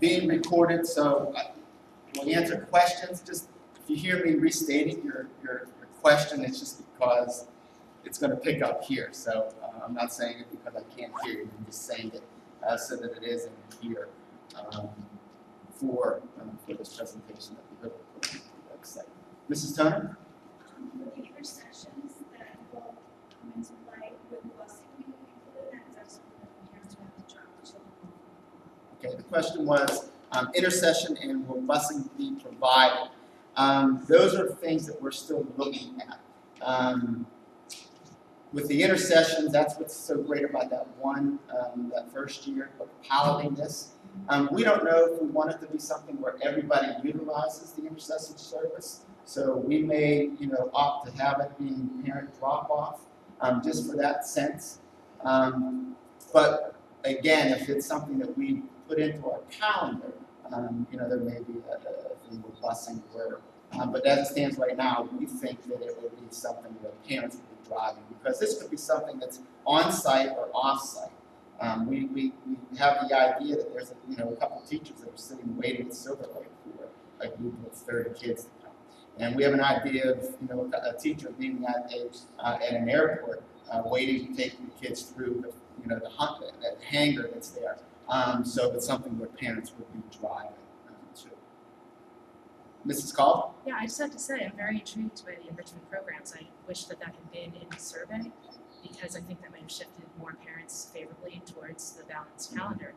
being recorded, so when you answer questions, just if you hear me restating your question, it's just because it's going to pick up here. So I'm not saying it because I can't hear you. I'm just saying it so that it is in here for this presentation that we put on the website. Mrs. Turner? With the intersections that will come into play with busing being included, and that's something that the parents will have to drop the children off. Okay, the question was intercession and will busing be provided? Those are things that we're still looking at. With the intercessions, that's what's so great about that that first year of piloting this. We don't know if we want it to be something where everybody utilizes the intercession service. So we may, opt to have it being parent drop-off, just for that sense. But again, if it's something that we put into our calendar, there may be a thing with busing where, but as it stands right now, we think that it would be something that parents would be driving, because this could be something that's on-site or off-site. We have the idea that there's a couple teachers that are sitting waiting at Silver Lake for a group of 30 kids to come. And we have an idea of a teacher being at an airport waiting to take the kids through that hangar that's there. So it's something where parents would be driving to. Mrs. Call? Yeah, I just have to say I'm very intrigued by the enrichment programs. I wish that had been in the survey, because I think that might have shifted more parents favorably towards the balanced calendar.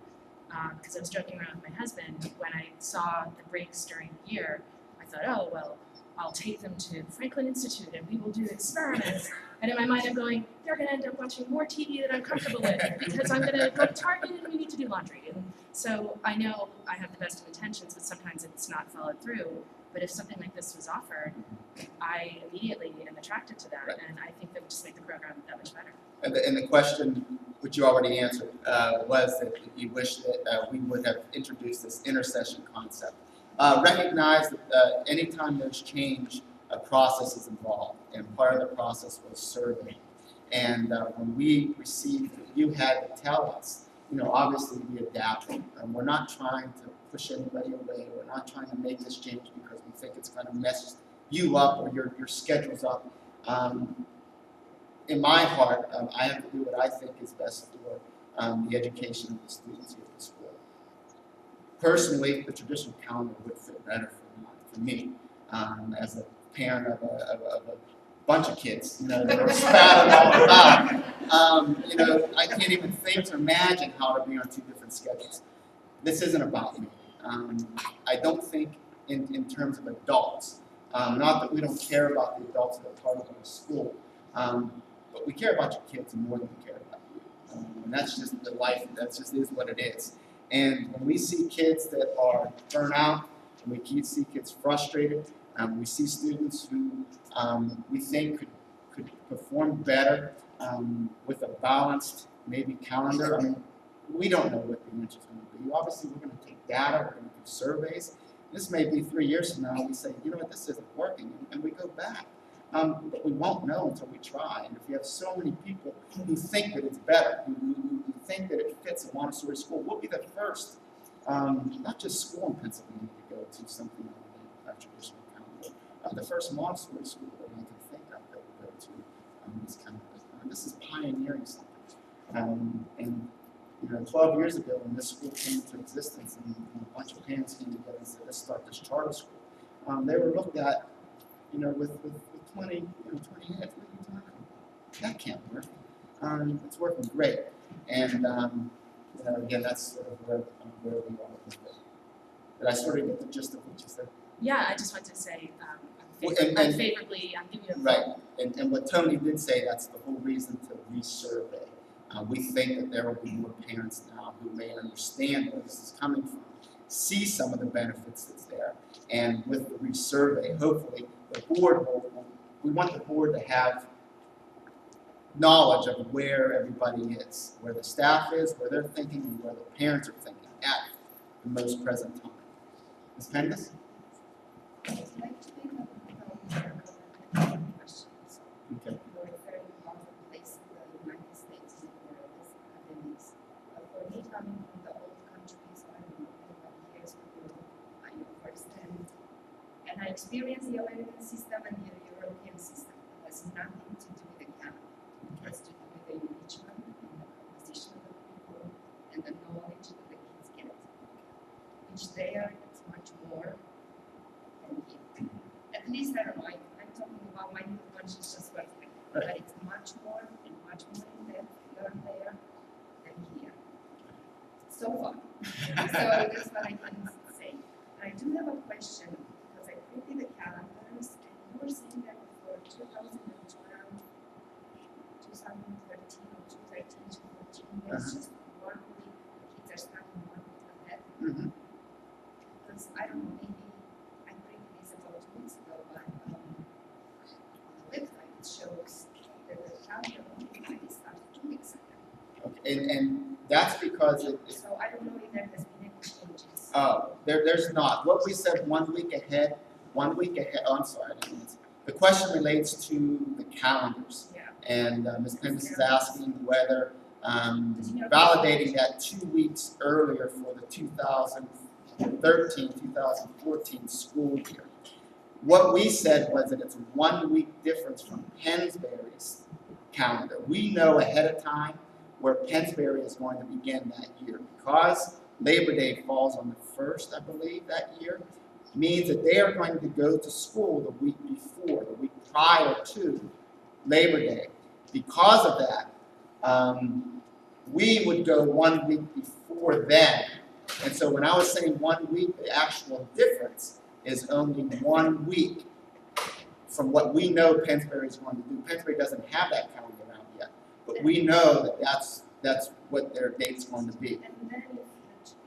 Because I was joking around with my husband when I saw the breaks during the year. I thought, oh well, I'll take them to Franklin Institute and we will do experiments. And in my mind, I'm going, they're going to end up watching more TV than I'm comfortable with, because I'm going to go to Target and we need to do laundry. And so I know I have the best of intentions, but sometimes it's not followed through. But if something like this was offered, I immediately am attracted to that, and I think that would just make the program that much better. And the question, which you already answered, was that you wish that we would have introduced this intercession concept. Recognize that anytime there's change, a process is involved, and part of the process was survey. And when we received, you had to tell us, obviously we adapted. We're not trying to push anybody away. We're not trying to make this change because we think it's going to mess you up or your schedule's up. In my heart, I have to do what I think is best for the education of the students here at the school. Personally, the traditional calendar would fit better for me as a parent of a bunch of kids, that are spattered all about. I can't even think to imagine how to be on two different schedules. This isn't about me. I don't think in terms of adults, not that we don't care about the adults that are part of our school, but we care about your kids more than we care about you. And that's just the life, that just is what it is. And when we see kids that are burnt out, and we see kids frustrated, we see students who we think could perform better with a balanced, maybe calendar. I mean, we don't know what the answer is going to be. Obviously, we're going to take data, we're going to do surveys. This may be 3 years from now, we say, this isn't working, and we go back. But we won't know until we try. And if you have so many people who think that it's better, who think that it fits a Montessori school, we'll be the first, not just school in Pennsylvania to go to something like a traditional calendar. The first Montessori school that I can think of that will go to this kind of this is pioneering something. And 12 years ago when this school came into existence and a bunch of parents came together and said, let's start this charter school, they were looked at, with 20 heads. What are you talking about? That can't work. It's working great. And, again, that's sort of where we are with it. Did I sort of get the gist of what you said? Yeah, I just want to say I'm favorably, I'm giving you a vote. Right. And what Tony did say, that's the whole reason to resurvey. We think that there will be more parents now who may understand where this is coming from, see some of the benefits that's there, and with the resurvey, hopefully the board we want the board to have knowledge of where everybody is, where the staff is, where they're thinking, and where the parents are thinking at the most present time. Ms. Pendas? I'd like to make a couple questions. Okay. We're a very important place in the United States and where this academics. For me, coming from the old countries, I don't know anybody experience the American system and the European system. It has nothing to do with the calendar. It has to do with the enrichment and the composition of the people and the knowledge that the kids get. Which there it's much more than here. At least I don't know, I'm talking about my little one, she's just perfect. But it's much more and much more in depth learn there than here. So far. So that's what I can say. And I do have a question because I printed the calendars and you were saying that for 2012, 2013 or 2013 to 14, there's just 1 week, the kids are starting 1 week ahead. Because I don't know, maybe I printed this about 2 weeks ago, but on the website it shows that the calendar only starts 2 weeks ahead. Okay, and that's because So I don't know if there has been any changes. there's not. What we said 1 week ahead, oh, I'm sorry, I didn't answer. The question relates to the calendars. Yeah. And Ms. Pincus is asking whether validating that 2 weeks earlier for the 2013-2014 school year. What we said was that it's a 1 week difference from Pennsbury's calendar. We know ahead of time where Pennsbury is going to begin that year. Because Labor Day falls on the 1st, I believe, that year, means that they are going to go to school the week before, the week prior to Labor Day. Because of that, we would go 1 week before then. And so when I was saying 1 week, the actual difference is only 1 week from what we know Pennsbury is going to do. Pennsbury doesn't have that calendar out yet, but we know that that's what their date's going to be. And then if the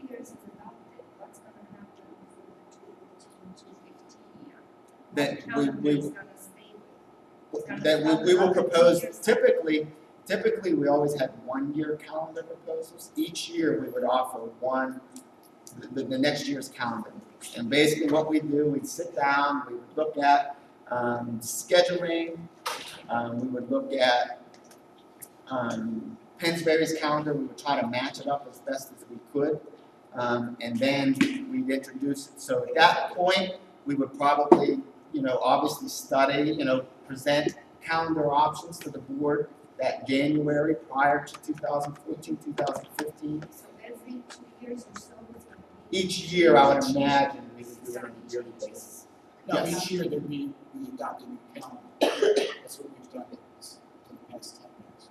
2 years is adopted, what's going to happen for the 2014 to 15 year? That What calendar we is going to stay with? that we will propose. Typically, we always had 1 year calendar proposals. Each year, we would offer the next year's calendar. And basically, what we do, we'd sit down, we would look at scheduling, we would look at Pennsbury's calendar. We would try to match it up as best as we could, and then we'd introduce it. So at that point, we would probably, obviously study, present calendar options to the board that January prior to 2014, 2015. So every 2 years or so, it's going to be. Each year, I would imagine we would do it on a yearly basis. No, Yes. each year we adopt a new calendar. That's what we've done for the past 10 years.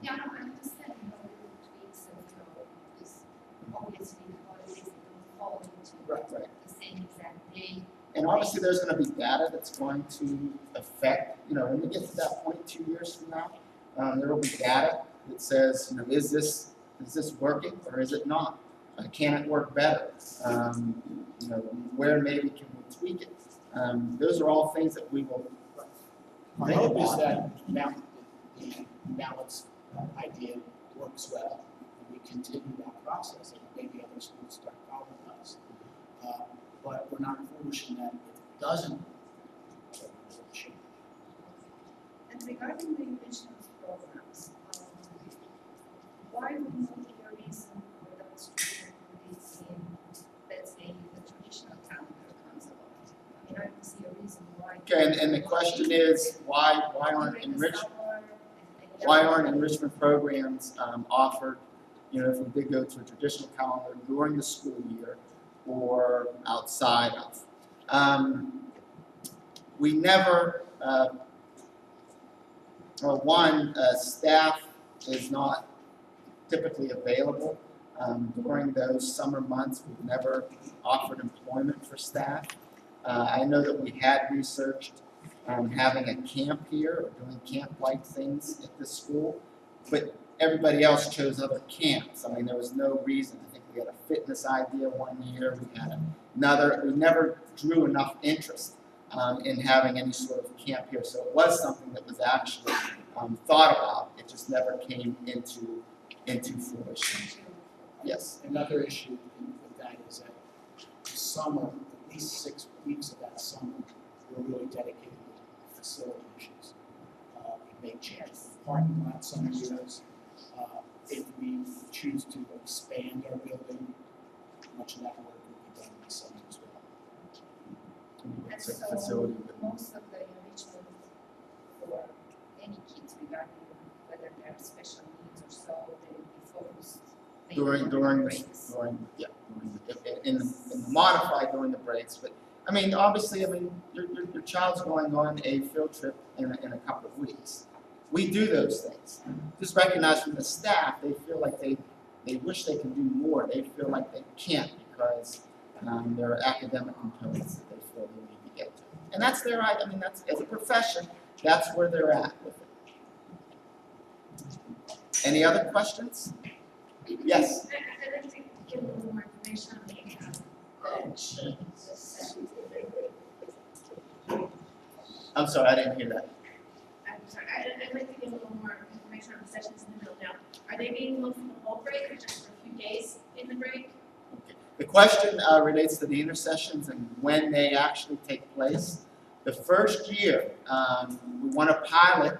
Yeah, no, I understand how the tweaks and this obviously holidays don't fall into Right. the same exact day. And obviously, there's going to be data that's going to affect, when we get to that point 2 years from now, there will be data that says, is this working or is it not? Can it work better? Where maybe can we tweak it? Those are all things that we will. My hope is that now the balance idea works well, and we continue that process, and maybe other schools start following us. But we're not foolish in that if it doesn't, we'll change. And regarding the enrichment programs, why would not be a reason for that student to be in, let's say, the traditional calendar comes along? I mean, I don't see a reason why. Okay, and the question is, why aren't enrichment programs offered? If we did go to a traditional calendar during the school year or outside of. We never. Staff is not typically available during those summer months. We've never offered employment for staff. I know that we had researched having a camp here or doing camp-like things at this school, but everybody else chose other camps. I mean, there was no reason. I think we had a fitness idea one year. We had another. We never drew enough interest in having any sort of camp here. So it was something that was actually thought about. It just never came into fruition. Yes. Another issue with that is that the summer, at least 6 weeks of that summer, we're really dedicated to facility issues. We may change the parking lot some years. If we choose to expand our building, much of that work will be done in the summer as well. it's a facility with most of the enrichment for any kids, regarding whether they have special needs or so, they will be focused mainly on during breaks. in the modified during the breaks. But I mean, obviously, I mean, your child's going on a field trip in a couple of weeks. We do those things. Just recognize from the staff, they feel like they wish they can do more. They feel like they can't because there are academic components that they feel they need to get to. And that's their, I mean, that's, as a profession, that's where they're at with it. Any other questions? Yes? I'd like to get a little more information on I'm sorry, I didn't hear that. I'm sorry, I'd like to get a little more information on the sessions in the middle now. Are they being moved for the whole break or just for a few days in the break? Okay. The question relates to the intercessions and when they actually take place. The first year, we want to pilot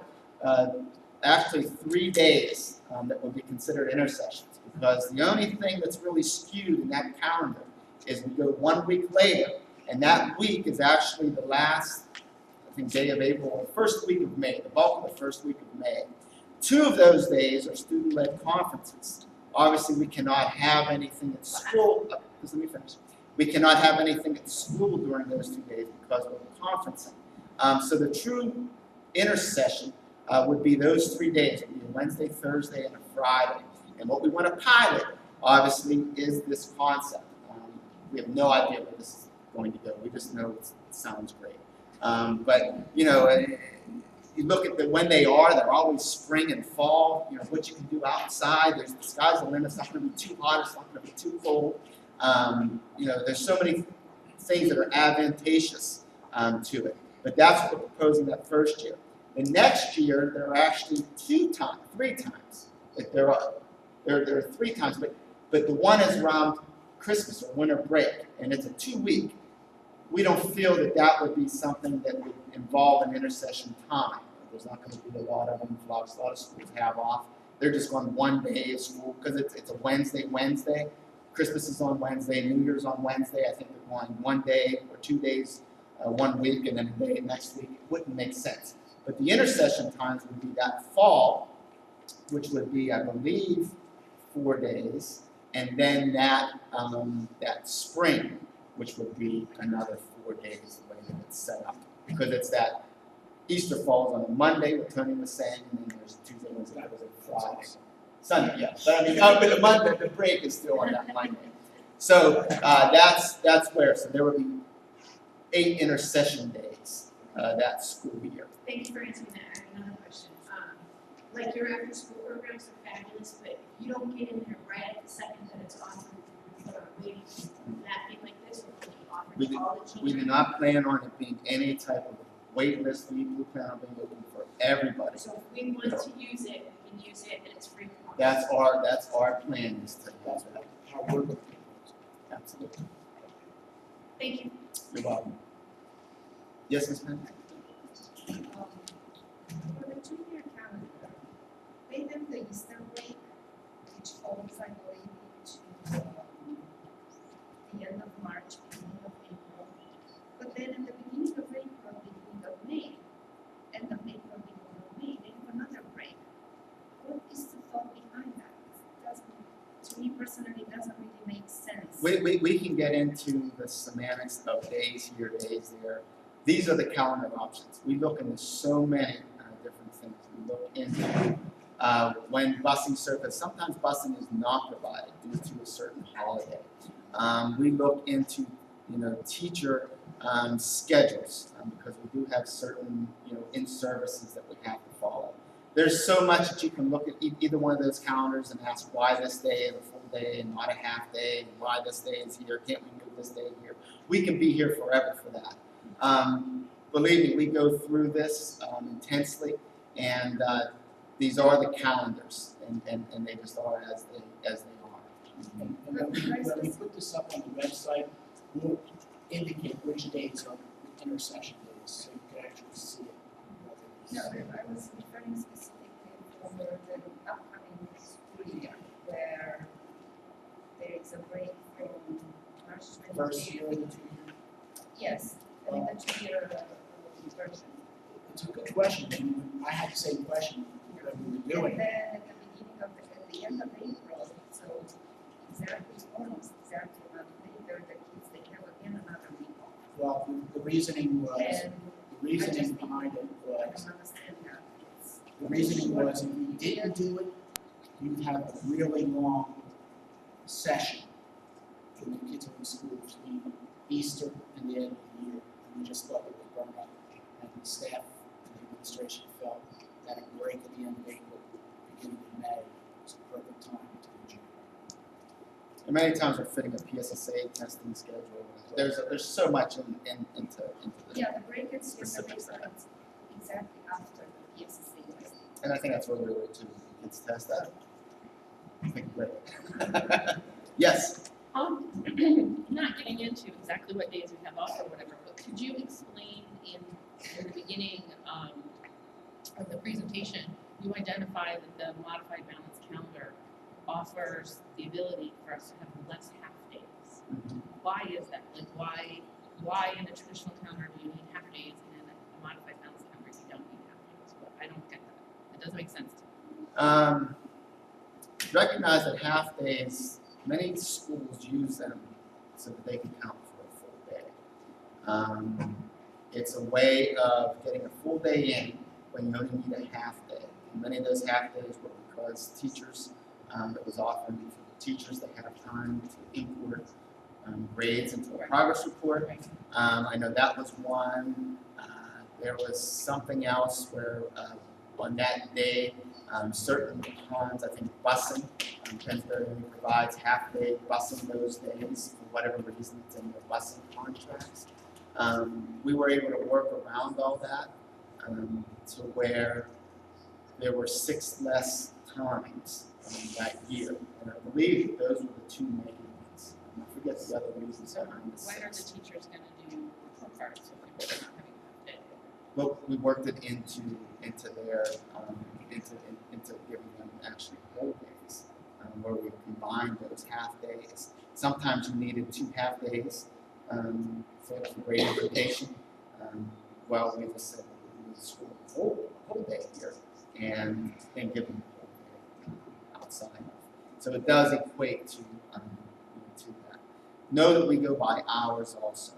actually 3 days that would be considered intercessions, because the only thing that's really skewed in that calendar is we go 1 week later, and that week is actually the last, I think, day of April, or the first week of May, the bulk of the first week of May. 2 of those days are student-led conferences. Obviously, we cannot have anything at school. Just let me finish. We cannot have anything at school during those 2 days because we're conferencing. So the true intercession would be those 3 days. It would be a Wednesday, Thursday, and a Friday. And what we want to pilot, obviously, is this concept. We have no idea where this is going to go. We just know it sounds great. But, you know, you look at when they're always spring and fall, you know, what you can do outside. The sky's the limit. It's not going to be too hot. It's not going to be too cold. You know, there's so many things that are advantageous to it. But that's what we're proposing that first year. The next year, there are actually 3 times. There are 3 times, but the one is around Christmas or winter break, and it's a 2-week. We don't feel that would be something that would involve an intercession time. There's not going to be a lot of influx. A lot of schools have off. They're just going 1 day of school because it's a Wednesday. Christmas is on Wednesday. New Year's on Wednesday. I think they're going 1 day or 2 days, 1 week, and then a day next week. It wouldn't make sense. But the intercession times would be that fall, which would be, I believe, 4 days, and then that spring, which would be another 4 days, the way that it's set up. Because it's that Easter falls on a Monday, what Tony was saying, and then there's Tuesday, Wednesday, Thursday, Friday. Sunday, yeah. But I mean, but the Monday, the break is still on that Monday. So that's where. So there would be 8 intercession days that school year. Thank you for answering that. I have another question. Like your after school programs are fabulous, but if you don't get in there right at the second that it's offered, or waiting, will that be like this, or will it be offered to all the children? We do not plan on it being any type of wait list. We plan on being open for everybody. So if we want to use it, we can use it and it's free. for all. That's our plan is to use that. How we're looking at Absolutely. Thank you. You're welcome. Yes, Ms. Penn? For the junior calendar, they have the Easter break, which falls, I believe, into the end of March, beginning of April. But then in the beginning of April, beginning of May, end of April, beginning of May, they have another break. What is the thought behind that? It doesn't, to me personally, it doesn't really make sense. We can get into the semantics of days here, days there. These are the calendar options. We look into so many different things. We look into when busing service. Sometimes busing is not provided due to a certain holiday. We look into teacher schedules because we do have certain in services that we have to follow. There's so much that you can look at either one of those calendars and ask why this day is a full day and not a half day, and why this day is here. Can't we move this day here? We can be here forever for that. Believe me, we go through this intensely, and these are the calendars, and they just are as they are. And when we put this up on the website, we'll indicate which days are intercession days, so you can actually see it. No, I was referring specifically for the upcoming school year, where there is a break from March 22. First year of the 2 year. Yes, I mean, that should be a version. It's a good question, and I had the same question when we were doing And it. then at the beginning of at the end of April, so exactly, almost exactly a month later, the kids, they have again another week off. Well, the reasoning was, And the reasoning behind it I was, don't understand that. the reasoning was if we didn't do it, you'd have a really long session when the kids are in school between Easter and the end of the year. And we just thought it was burn out. And the staff and the administration felt that a break at the end of April, beginning of May, was the perfect time to do January. And many times we're fitting a PSSA testing schedule. There's so much into this. Yeah, the break is in the Specifics of April, exactly after the PSSA testing. And I think that's what we really to kids test that. I think great. Yes. Not getting into exactly what days we have off or whatever, but could you explain in the beginning of the presentation, you identify that the modified balance calendar offers the ability for us to have less half days. Why is that? Like why in a traditional calendar do you need half days and in a modified balance calendar you don't need half days? Well, I don't get that. It doesn't make sense to me. Recognize that half days, many schools use them so that they can count for a full day. It's a way of getting a full day in when you only need a half day. And many of those half days were because teachers, it was often for the teachers that have time to import grades into a progress report. I know that was one. There was something else where on that day, certain times, I think busing, Pennsbury provides half-day busing those days for whatever reason it's in their busing contracts. We were able to work around all that to where there were 6 less times that year. And I believe those were the 2 main ones. I forget the other reasons behind the Why are the 6. teachers going to do report cards if people are not having a half day? Well, we worked it into their into giving them actually whole days, where we combined those half days. Sometimes you needed 2 half days for grade rotation. Well, we just said we just whole day here and give them a whole day outside. So it does equate to that. Know that we go by hours also,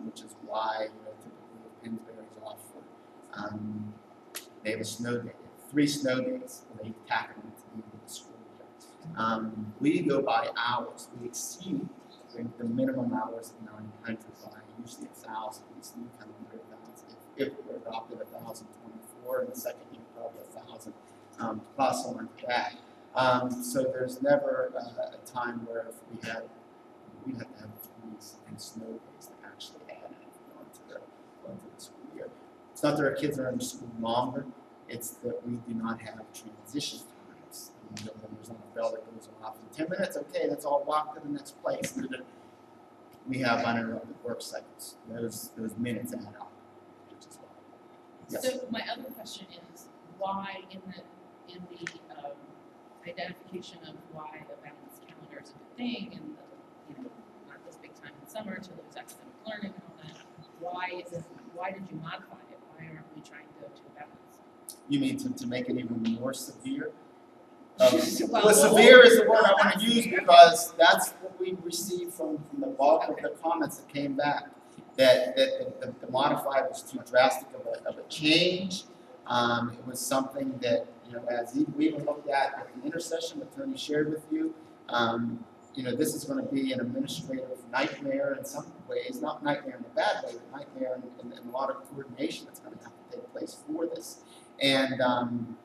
which is why typically Pennsbury's off for they have a snow day, 3 snow days, and they tack them to the end of the school year. We go by hours. We exceed the minimum hours of 900 by usually 1,000. It's kind of under 1,000. If we're adopted 1,024, in the second year probably 1,000 plus on that. So there's never a time where if we have to have 3 snow days to actually add onto the school year. It's not that our kids are in school longer, it's that we do not have transition times. When there's not a bell that goes off in 10 minutes, okay, let's all walk to the next place. We have uninterrupted work cycles. Those minutes add up, which is why. Yes. So my other question is why in the identification of why the balanced calendar is a good thing and not this big time in summer to lose academic learning and all that, why did you modify it? Why aren't we trying to go to a balance? You mean to make it even more severe? Well, Severe is the word I want to use because that's what we received from the bulk of the comments that came back. That the modified was too drastic of a change. It was something that as we even looked at the intercession that Tony shared with you. This is going to be an administrative nightmare in some ways, not nightmare in a bad way, but nightmare in a lot of coordination that's going to have to take place for this. And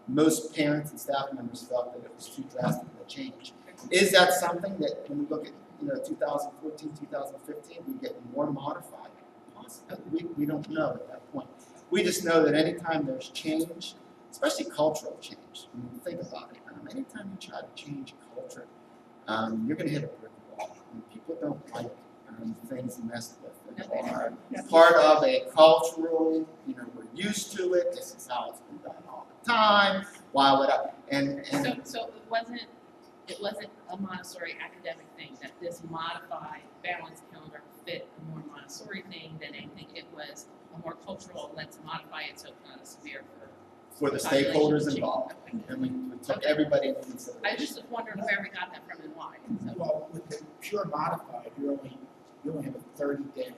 most parents and staff members felt that it was too drastic of a change. Is that something that when we look at 2014, 2015, we get more modified? Possibly. We don't know at that point. We just know that anytime there's change, especially cultural change, when you think about it, anytime you try to change culture, you're going to hit a brick wall. And people don't like things messed with. They are part of a cultural, we're used to it. This is how it's been done all the time. Why would I? So it wasn't a Montessori academic thing that this modified balanced calendar fit a more Montessori Montessori thing than anything. It was a more cultural, let's modify it so it's not as severe For the stakeholders involved, and we took everybody into consideration. I just wondered where we got that from and why. So, Well, with the pure modified, you only have a 30-day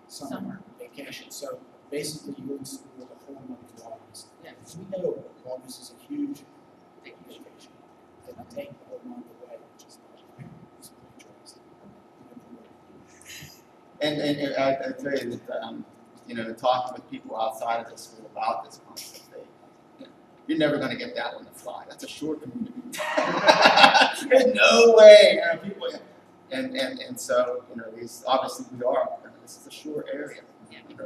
summer vacation. So basically, you're in school the whole month of August. yeah. We know August is a huge vacation. And I take the whole month away, which is it's interesting. And I tell you that, talking with people outside of the school about this concept, you're never going to get that one to fly. That's a short community. There's no way. People, and so, these obviously we are. This is a short area.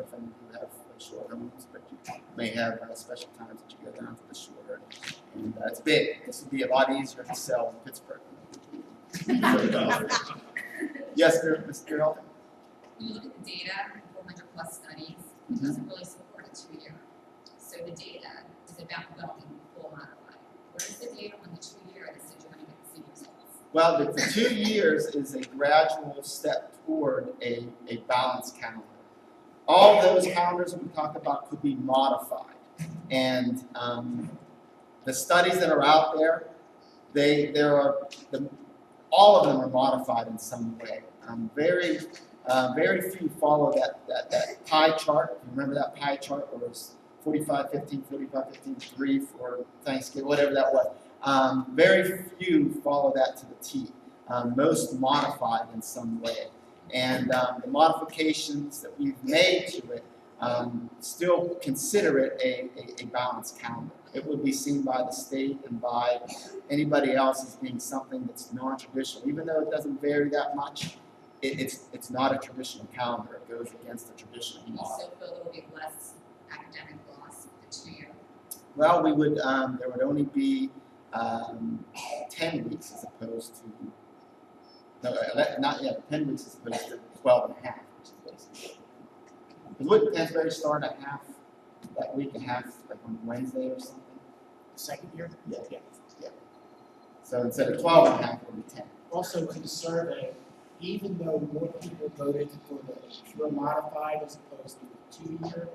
From you have short homes, but you may have special times that you go down to the shore. And it's big. This would be a lot easier to sell in Pittsburgh. Yes, Mr. Elton. When you look at the data, 400 plus studies, it doesn't really support a 2 year. So the data is about developing full modified. Where's the data on the 2 year that said you're going to get the same results? Well, the 2 years is a gradual step toward a balanced calendar. All those calendars we talked about could be modified. And the studies that are out there, all of them are modified in some way. Very few follow that pie chart. You remember that pie chart where it was 45-15, 45-15, 3 for Thanksgiving, whatever that was. Very few follow that to the T. Most modified in some way. And the modifications that we've made to it still consider it a balanced calendar. It would be seen by the state and by anybody else as being something that's non-traditional. Even though it doesn't vary that much, it's not a traditional calendar. It goes against the traditional And you model. still feel there will be less academic loss with the 2 year. Well, there would only be 10 weeks as opposed to, no, not yet, 10 weeks as opposed to 12 and a half. Wouldn't Asbury start at half that week, a half like on Wednesday or something? The second year? Yeah. So instead of 12 and a half, it would be 10. Also, to the survey, even though more people voted for the pure modified as opposed to the 2 year,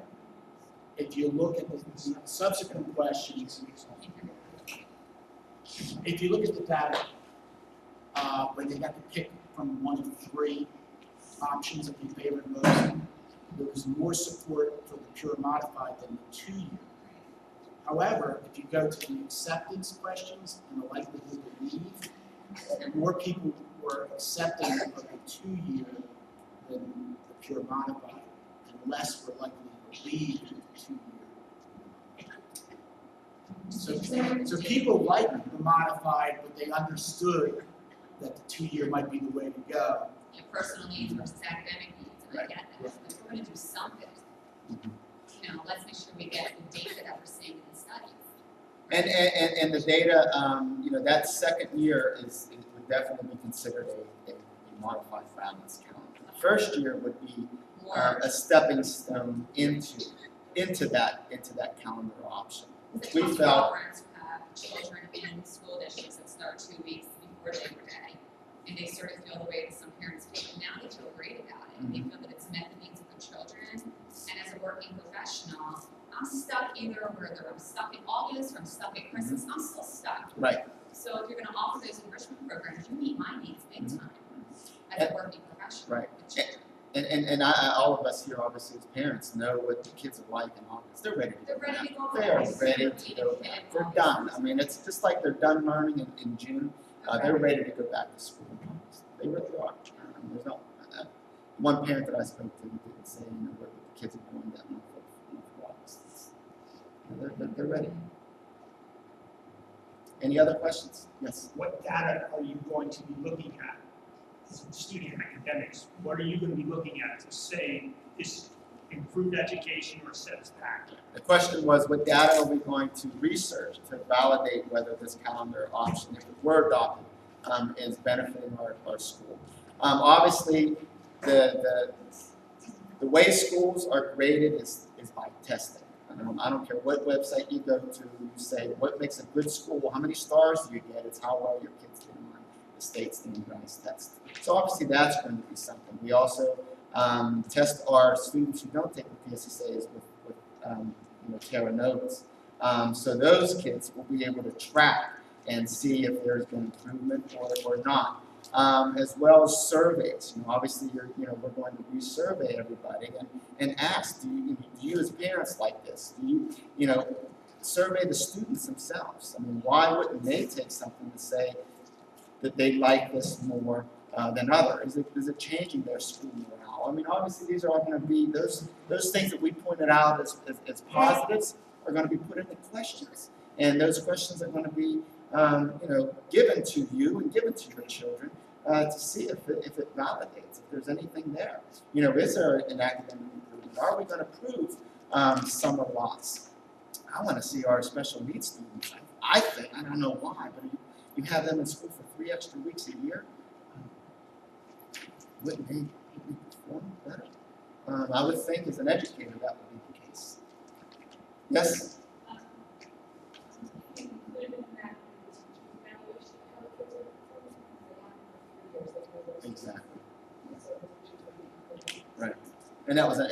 if you look at the subsequent questions, if you look at the data, when they got to pick from 1 of 3 options that you favored most, there was more support for the pure modified than the 2 year. However, if you go to the acceptance questions and the likelihood to leave, more people were accepting of the 2 year than the pure modified, and less were likely to leave the 2 year. So people liked the modified, but they understood that the 2 year might be the way to go. Your personal needs versus academic needs, and I get that. But if we're going to do something, let's make sure we get the data that we're seeing in the studies. And the data, that second year would definitely be considered a modified balance calendar. The first year would be a stepping stone into that calendar option. We felt Parents who have children in school districts that start 2 weeks before Labor Day, and they sort of feel the way that some parents feel. Now they feel great about it. They feel that it's met the needs of the children. And as a working professional, I'm stuck either whether I'm stuck in August or I'm stuck at Christmas. I'm still stuck. right. So if you're going to offer those enrichment programs, you meet my needs big time as a working professional. Right. With children. And all of us here, obviously, as parents, know what the kids are like in August. They're ready to They're go ready back. to go They're back. ready to go back. They're done. I mean, it's just like they're done learning in June. They're ready to go back to school in August. They really are. There's no one parent that I spoke to didn't say, what the kids are doing that month of August. They're ready. Any other questions? Yes. What data are you going to be looking at as student academics? What are you going to be looking at to say this improved education or set us back? The question was, what data are we going to research to validate whether this calendar option, if it were adopted, is benefiting our school? Obviously, the way schools are graded is by testing. I don't care what website you go to, you say, what makes a good school? How many stars do you get? It's how well your kids get on the state standardized test. So obviously that's going to be something. We also test our students who don't take the PSSAs with Terra Novas. So those kids will be able to track and see if there's been improvement or not. As well as surveys. Obviously, we're going to resurvey everybody and ask, do you as parents like this? Do you, survey the students themselves? I mean, why wouldn't they take something to say that they like this more than others? Is it changing their school morale? I mean, obviously, these are all going to be those things that we pointed out as positives are going to be put into questions, and those questions are going to be given to you and given to your children to see if it validates, if there's anything there. Is there an academic improvement? Are we going to prove summer loss? I want to see our special needs students. I think, I don't know why, but you have them in school for 3 extra weeks a year. Wouldn't they perform better? I would think as an educator that would be the case. Yes? Exactly. Right. And that was an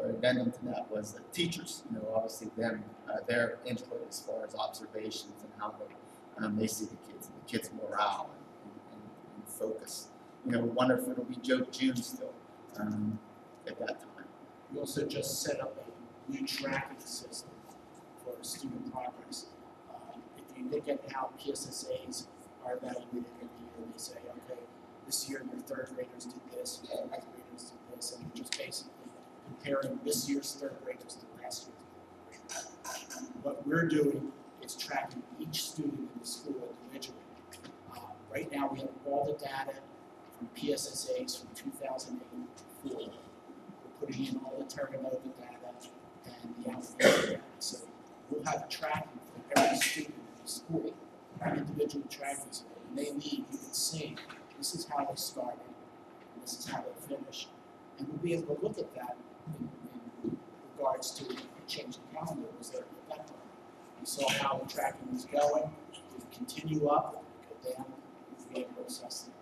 addendum to that was the teachers. Obviously their input as far as observations and how they see the kids' morale and focus. Wonder if it'll be June still at that time. We also just set up a new tracking system for student progress. If you look at how PSSAs are evaluated every year, they say, okay, this year your third graders did this, your fourth graders did this, and you're just basically comparing this year's third graders to last year's third graders. What we're doing is tracking each student in the school individually. Right now we have all the data from PSSAs from 2008 forward. We're putting in all the Terra Nova data and the application data. So we'll have tracking for every student in the school, individual tracking. So when they leave, you can see this is how they started, and this is how they finished. And we'll be able to look at that in regards to changing calendar. Was there a effect on it? We saw how the tracking was going. Did it continue up? Did it go down? We'll be able to assess that.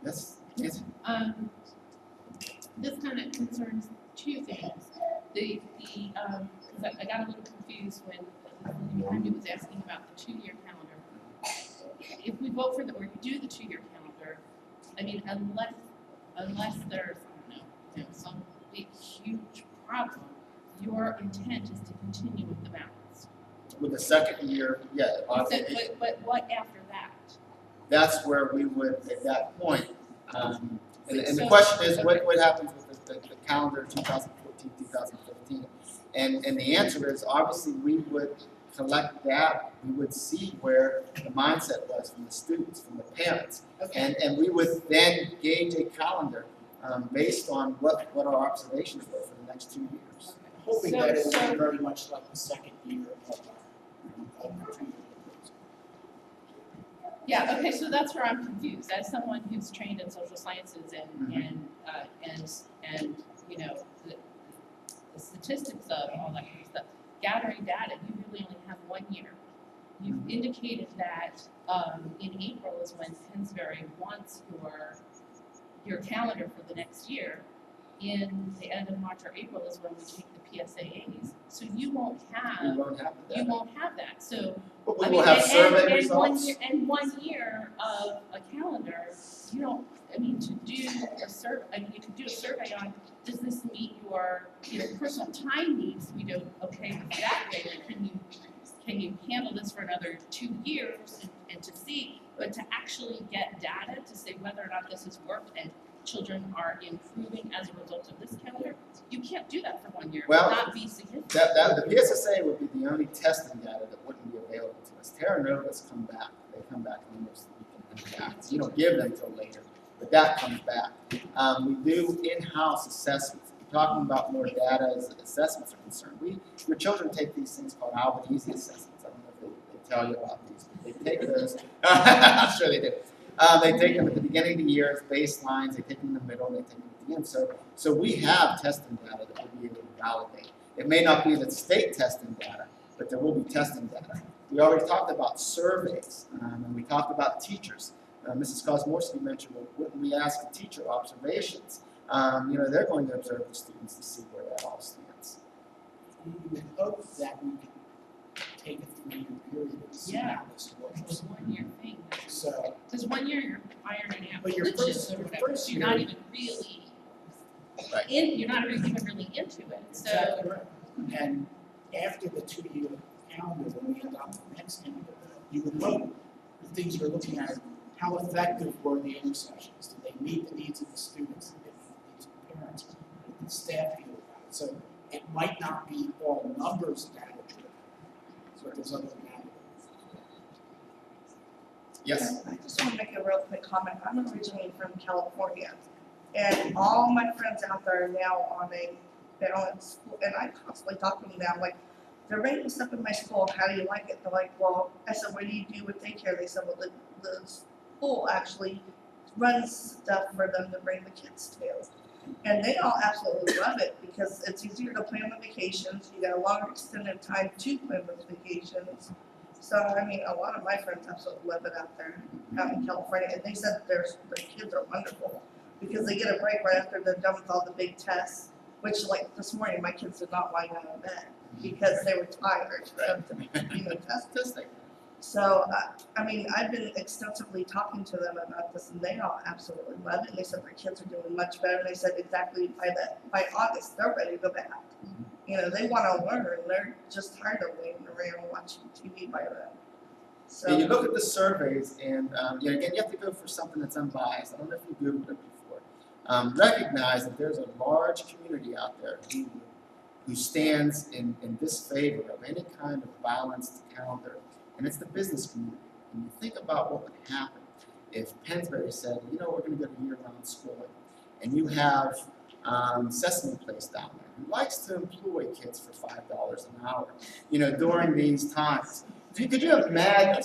Yes. Yes. This kind of concerns two things. I got a little confused when Randy was asking about the 2-year calendar. If we vote for or you do the 2-year calendar, I mean, unless there's, some big, huge problem, your intent is to continue with the balance. With the second year, yeah. But what after that? That's where we would, at that point, and the question is, what happens with the calendar 2014, 2015? And the answer is, obviously, we would collect that. We would see where the mindset was from the students, from the parents. Okay. And we would then gauge a calendar based on what our observations were for the next 2 years. Hoping that it will be very much like the second year of the 2-year program. Yeah, okay, so that's where I'm confused. As someone who's trained in social sciences and the statistics of all that kind of stuff, gathering data, you really only have 1 year. You've indicated that in April is when Pensbury wants your calendar for the next year. In the end of March or April is when we take the PSAAs. So you won't have that. So But we will have survey results. 1 year of a calendar, you don't. I mean, to do a survey. I mean, you can do a survey on does this meet your personal time needs? We do okay with that way. Can you handle this for another 2 years and to see, but to actually get data to say whether or not this has worked and children are improving as a result of this calendar, you can't do that for 1 year. Well, it would not be significant. The PSSA would be the only testing data that wouldn't be available to us. Terra Novas come back. They come back almost a week and a half. You don't give them until later, but that comes back. We do in-house assessments. We're talking about more data as assessments are concerned. Your children take these things called Albanese assessments. I don't know if they tell you about these, but they take those. I'm sure they do. They take them at the beginning of the year as baselines. They take them in the middle. They take them at the end. So we have testing data that we'll be able to validate. It may not be the state testing data, but there will be testing data. We already talked about surveys, and we talked about teachers. Mrs. Kosmorski mentioned, well, when we ask the teacher observations, they're going to observe the students to see where that all stands. We would hope that we can take a 3-year period and see how this It's works. a 1-year thing. So, Because 1 year you're ironing out But your glitches first- or your whatever, first so you're not year- even really Right. you're not even really into it, so. exactly right. And after the 2-year calendar, when we adopt the next calendar, you would hope the things you're looking at, how effective were the intercessions? Did they meet the needs of the students? Did they meet the needs of the parents? What did the staff feel about it? So it might not be all numbers data driven, so there's other data. Yes. I just want to make a real quick comment. I'm originally from California, and all my friends out there are now on a balanced school, and I constantly talk to them now, like, they're rating stuff in my school, how do you like it? They're like, well, I said, what do you do with daycare? They said, well, the school actually runs stuff for them to bring the kids to. And they all absolutely love it because it's easier to plan the vacations, you got a longer extended time to plan those vacations. So, I mean, a lot of my friends absolutely love it out there, out in California, and they said their kids are wonderful because they get a break right after they're done with all the big tests, which, like, this morning, my kids did not lie down in bed because they were tired of testing. So, I mean, I've been extensively talking to them about this, and they all absolutely love it. They said their kids are doing much better. They said exactly by August, they're ready to go back. They want to learn. They're just tired of waiting around watching TV by then. So, And you look at the surveys, and again, you have to go for something that's unbiased. I don't know if you Googled it before. Recognize that there's a large community out there who stands in disfavor of any kind of balanced calendar, and it's the business community. And you think about what would happen if Pennsbury said, we're going to go to year-round schooling, and you have Sesame Place down there who likes to employ kids for $5 an hour, during these times. Could you imagine?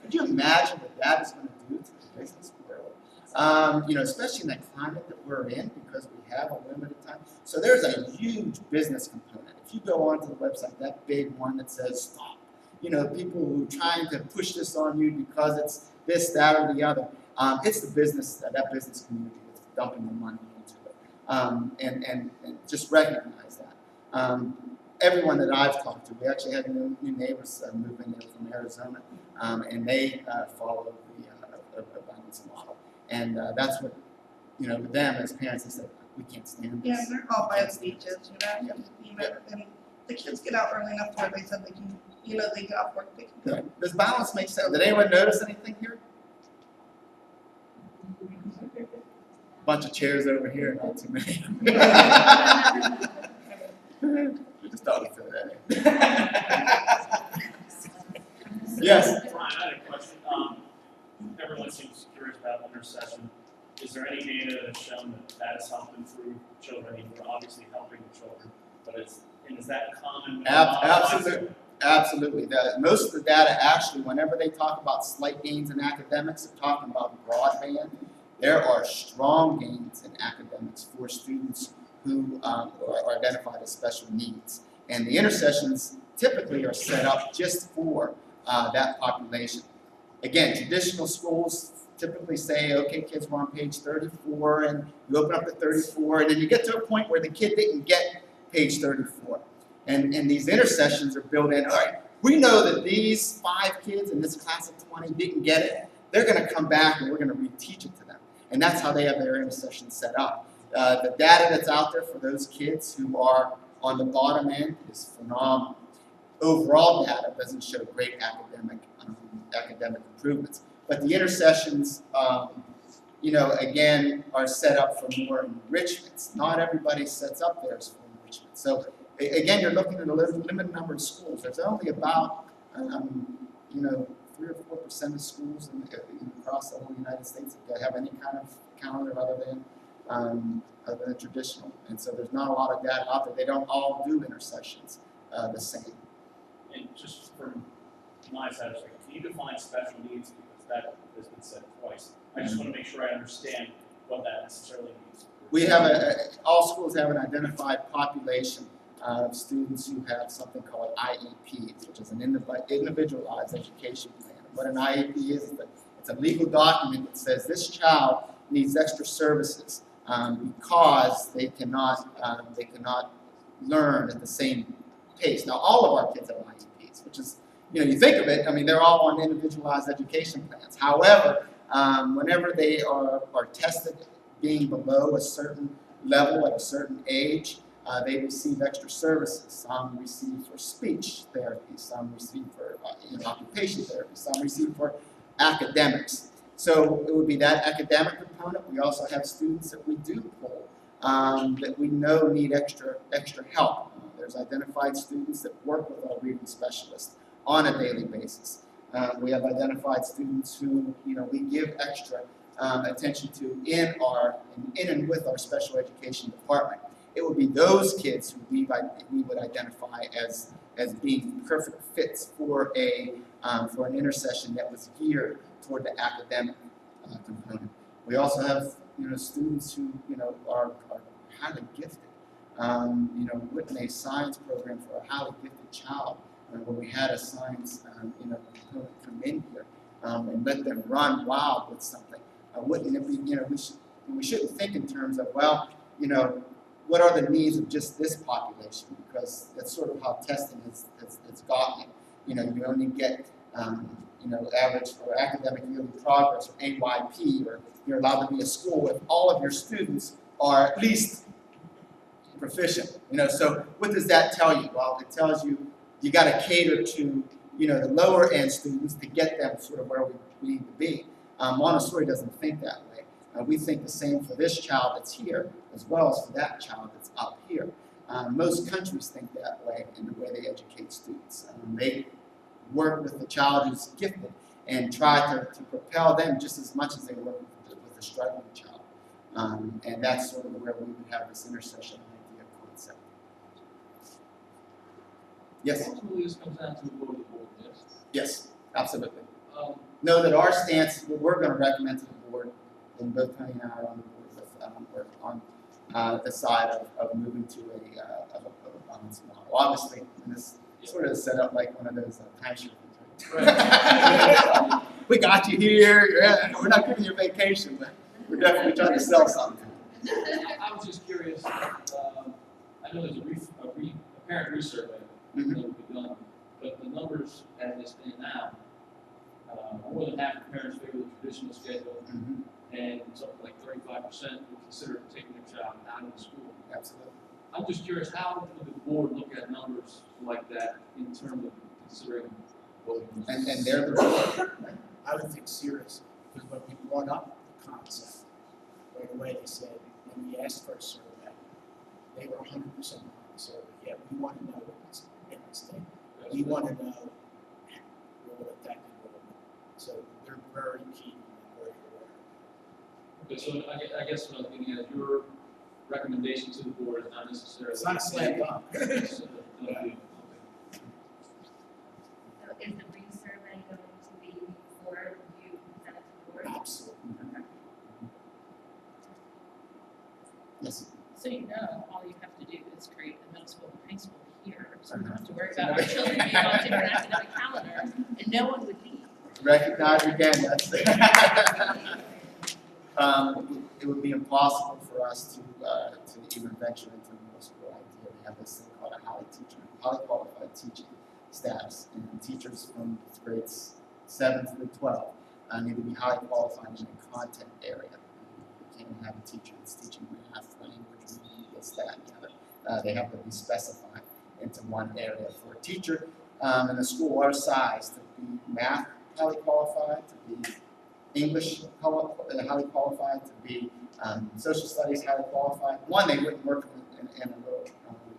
Could you imagine what that is going to do to the business world? Especially in the climate that we're in, because we have a limited time. So there's a huge business component. If you go onto the website, that big one that says stop, people who are trying to push this on you because it's this, that, or the other. It's the business, that business community that's dumping the money into it. And just recognize that. Everyone that I've talked to, we actually had new neighbors move in there from Arizona, and they follow the balanced model. And that's what, with them as parents, they said, we can't stand this. yeah, they're all by the beaches, and the kids get out early enough where they said they can, they get off work, they can go. Yeah. Does balance make sense? Did anyone notice anything here? Bunch of chairs over here, not too many. We just thought we'd throw that in. Yes. Brian, I had a question. Everyone seems curious about intercession. Is there any data that's shown that has helped improve children? We're obviously helping the children, but is that common? Absolutely. Most of the data actually, whenever they talk about slight gains in academics, they're talking about broadband. There are strong gains in academics for students who are identified as special needs. And the intercessions typically are set up just for that population. Again, traditional schools typically say, okay, kids, we're on page 34, and you open up to 34, and then you get to a point where the kid didn't get page 34. And these intercessions are built in. All right, we know that these 5 kids in this class of 20 didn't get it. They're going to come back, and we're going to reteach it to them. And that's how they have their intercessions set up. The data that's out there for those kids who are on the bottom end is phenomenal. Overall data doesn't show great academic improvements. But the intercessions, again, are set up for more enrichments. Not everybody sets up theirs for enrichment. So, again, you're looking at a limited number of schools. There's only about, 3 or 4% of schools across the whole United States that have any kind of calendar other than traditional. And so there's not a lot of data out there. They don't all do intercessions the same. And just from my side, can you define special needs? Because that has been said twice. I just want to make sure I understand what that necessarily means. We have all schools have an identified population of students who have something called IEPs, which is an individualized education plan. What an IEP is that It's a legal document that says this child needs extra services because they cannot learn at the same pace. Now, all of our kids have IEPs, which is, you think of it, I mean, they're all on individualized education plans. However, whenever they are tested being below a certain level at a certain age, they receive extra services. Some receive for speech therapy, some receive for occupation therapy, some receive for academics. So it would be that academic component. We also have students that we do pull that we know need extra help. There's identified students that work with our reading specialists on a daily basis. We have identified students who we give extra attention to in and with our special education department. It would be those kids who we would identify as being perfect fits for an intercession that was geared toward the academic component. We also have students who are highly gifted. Written a science program for a highly gifted child where we had a science component come in here and let them run wild with something. Wouldn't it be, we shouldn't think in terms of, well, what are the needs of just this population? Because that's sort of how testing has gotten it. You only get, average for academic yearly progress or AYP, or you're allowed to be a school if all of your students are at least proficient. So what does that tell you? Well, it tells you got to cater to, the lower end students to get them sort of where we need to be. Montessori doesn't think that way. We think the same for this child that's here as well as for that child that's up here. Most countries think that way in the way they educate students. They work with the child who's gifted and try to propel them just as much as they work with the struggling child. And that's sort of where we would have this intercession idea concept. Yes? Ultimately, this comes down to the vote of the board, yes? Yes, absolutely. Know that our stance, what we're going to recommend to the board, and both Tony and I are on the board with, we're on the side of moving to a balance model. Obviously, this sort of set up like one of those timeshare things, right? We got you here. We're not giving you a vacation, but we're definitely trying to sell something. I was just curious. I know there's a parent resurvey that will be done, but the numbers as they stand now, more than half of parents favor the traditional schedule, and something like 35% would consider taking their child out of the school. Absolutely. I'm just curious, how would the board look at numbers like that in terms of considering voting? And they're the board. I would think serious, because when we brought up the concept, right away they said, when we asked for a survey, they were 100% on the survey. Yeah, we want to know what's in the state. We want to know what affected enrollment. So they're very keen and very aware. Okay, so I guess what I'm getting at is your recommendation to the board is not necessarily. It's not a slam dunk. It's, So is the resurvey going to be before you present it to the board? Absolutely. Yes. So all you have to do is create a middle school and high school here, so we don't have to worry about our children being on different academic calendars, and no one would leave. Recognize again, that's it would be impossible for us to even venture into the middle school idea. We have this thing called a highly qualified teaching status, and teachers from grades 7 through 12 need to be highly qualified in a content area. You can't have a teacher that's teaching math, language, reading, this, that, and the other. They have to be specified into one area. For a teacher in a school our size to be math highly qualified, to be English highly qualified, to be social studies highly qualified. One, they wouldn't work in a little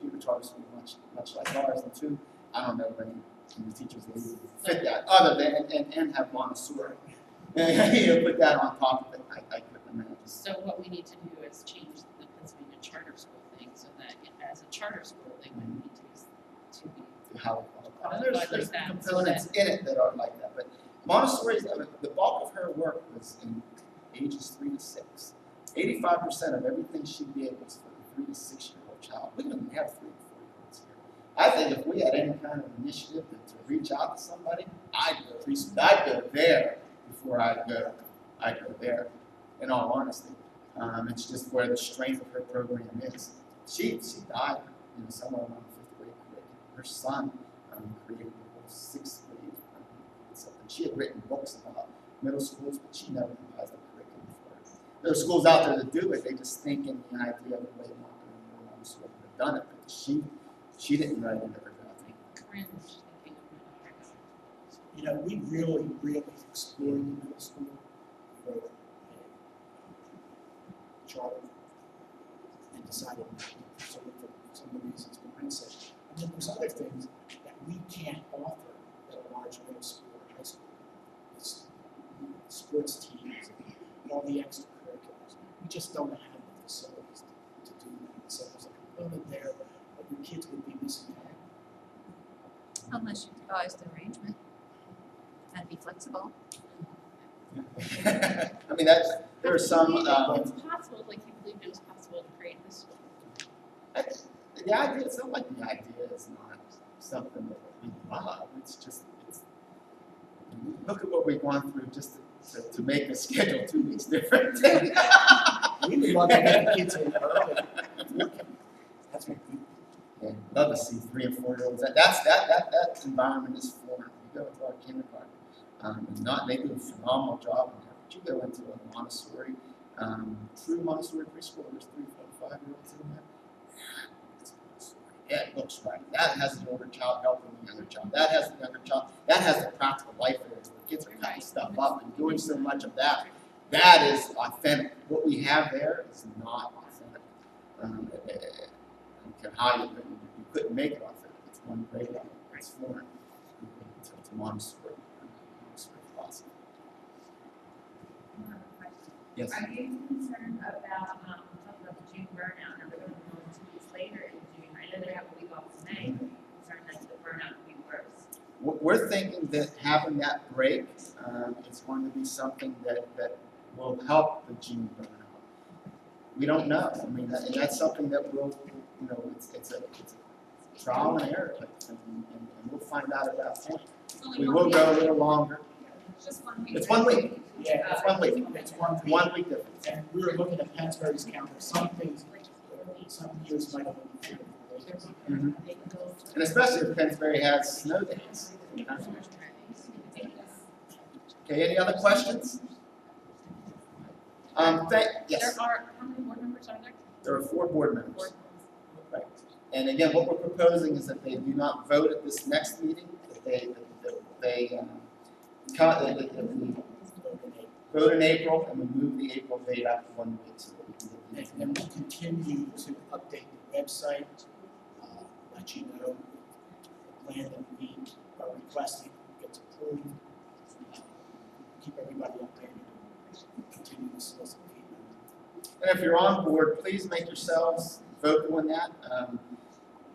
repertoire school much like ours, and two, I don't know of any teachers that would fit that, other than and have Montessori. Put that on top of it. I couldn't imagine. So what we need to do is change the Pennsylvania charter school thing, so that as a charter school, they would need to be Highly qualified. And qualified there's like that, so components in it that are like that, but Montessori, the bulk of her work was in ages 3 to 6. 85% of everything she did was for the 3 to 6 year old child. We don't have 3 to 4 year olds here. I think if we had any kind of initiative to reach out to somebody, I'd go there before I go there, in all honesty. It's just where the strength of her program is. She died, somewhere around 5th grade curriculum. Her son created the whole 6th grade something. She had written books about middle schools, but she never devised a curriculum for it. There are schools out there that do it. They just think in the idea of the way Montgomery would have done it, but she didn't write into her document. We really explored the middle school. We wrote a charter and decided not to pursue it for some of the reasons behind it. And then there's other things that we can't offer at a large middle school or high school. It's sports teams and all the extracurriculars. We just don't have the facilities to do that. So there's a component there that your kids would be missing out. Unless you devised an arrangement and be flexible. I mean, there are some. It's possible, like you believed it was possible to create this school. The idea, it's not like the idea is not something that we love. It's look at what we've gone through just to make the schedule 2 weeks different. We would love to have the kids in early. That's what we. Yeah, love to see 3 and 4 year olds. That environment is foreign. You go into our kindergarten, they do a phenomenal job in there. But you go into a Montessori, true Montessori preschool. There's 3, 4, 5 year olds in there. Yeah, it looks right. That has the older child helping the younger child. That has the younger child. That has the practical life areas where kids are cutting stuff up and doing so much of that. That is authentic. What we have there is not authentic. I don't care how you couldn't make it authentic. It's one great level. It's foreign to Montessori philosophy. Yes. Are you concerned about talking about the June burnout? Now we're going to go 2 weeks later in June. I know they have a week off in May, but I'm concerned that the burnout will be worse. We're thinking that having that break is going to be something that will help the June burnout. We don't know. I mean, that's something that we'll, it's a trial and error type thing, and we'll find out at that point. We will go a little longer. Just 1 week. It's 1 week. Yeah, It's 1 week. It's 1 week. 1 week difference. And we were looking at Pennsbury's calendar. Some things, some years might have been 4 days. Mm-hmm. And especially if Pennsbury has snow days. Okay, any other questions? Yes. There are, how many board members are there? There are 4 board members. Right. And again, what we're proposing is that they do not vote at this next meeting, that they vote in April, and we move the April date up 1 week so that we can get the And we'll continue to update the website, let you know the plan that we are requesting gets approved. Keep everybody updated, continue to solicit feedback. And if you're on board, please make yourselves vocal in that.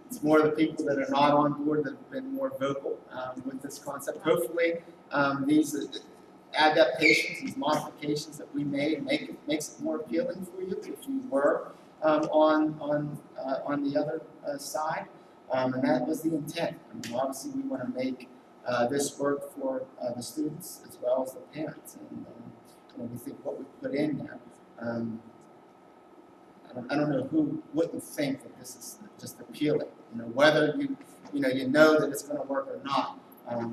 It's more the people that are not on board that have been more vocal with this concept. Hopefully, these adaptations, these modifications that we made, makes it more appealing for you if you were on the other side. And that was the intent. I mean, obviously, we want to make this work for the students as well as the parents. And we think what we put in there. I don't know who wouldn't think that this is just appealing. Whether you know that it's going to work or not,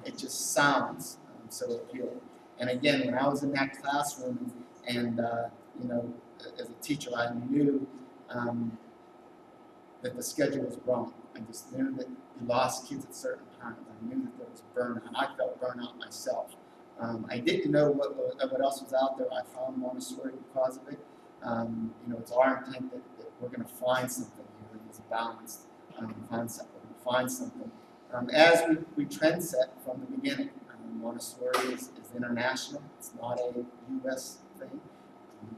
it just sounds so appealing. And again, when I was in that classroom, and as a teacher, I knew that the schedule was wrong. I just knew that you lost kids at certain times. I knew that there was burnout. I felt burnout myself. I didn't know what else was out there. I found Montessori because of it. It's our intent that we're going to find something here that's balanced concept. We're going to find something. As we trend set from the beginning, Montessori is international. It's not a U.S. thing.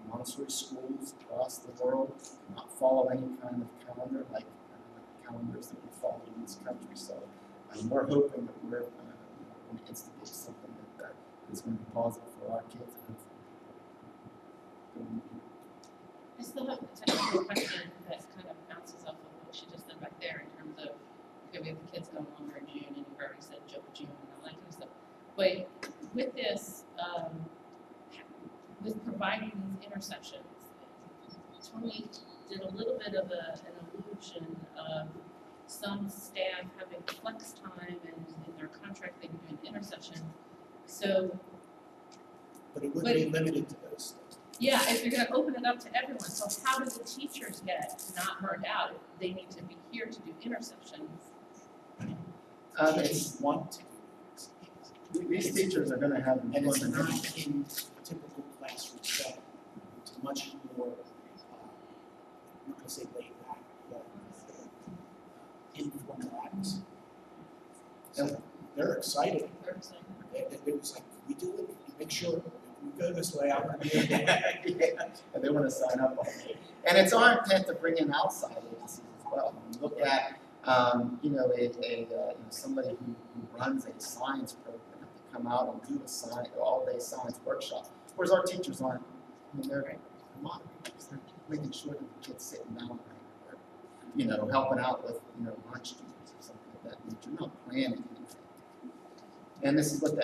Montessori schools across the world do not follow any kind of calendar like calendars that we follow in this country. So we're hoping that we're going to instigate something that is going to be positive for our kids. I still have a technical question that kind of bounces off of what she just said back there in terms of, okay, we have the kids going longer in June, and you've already said June and all that kind of stuff. But with this, with providing these interceptions. Tony did a little bit of an allusion of some staff having flex time and in their contract they can do an interception. So, But it wouldn't be limited to those things. yeah, if you're gonna open it up to everyone, so how do the teachers get not burned out if they need to be here to do interceptions? Teachers want to do this. These teachers are gonna have And it's employment. not in typical classroom setting. It's much more, I'm not gonna say laid back, but informal atmosphere. So they're excited. They're saying, It was like, we do it, we make sure, if we go this way, I'm gonna be able to. Yeah, and they wanna sign up on it. And it's our intent to bring in outside agencies as well. When you look at, you know, somebody who runs a science program, to come out and do a all-day science workshop, whereas our teachers aren't, I mean, they're moderators, they're making sure that the kids sitting down right, or, you know, helping out with, you know, lunch duties or something of that nature, not planning anything. And this is what they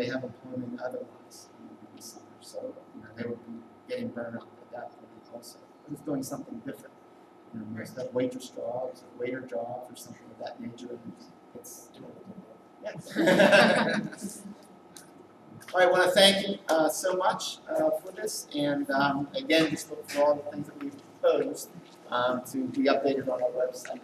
have employment otherwise in the summer, so, you know, they would be getting burned out at that point also. But it's doing something different. You know, most have waitress jobs or waiter jobs or something of that nature, and it's yes. All right, I want to thank you so much for this, and again, just look for all the things that we've proposed to be updated on our website.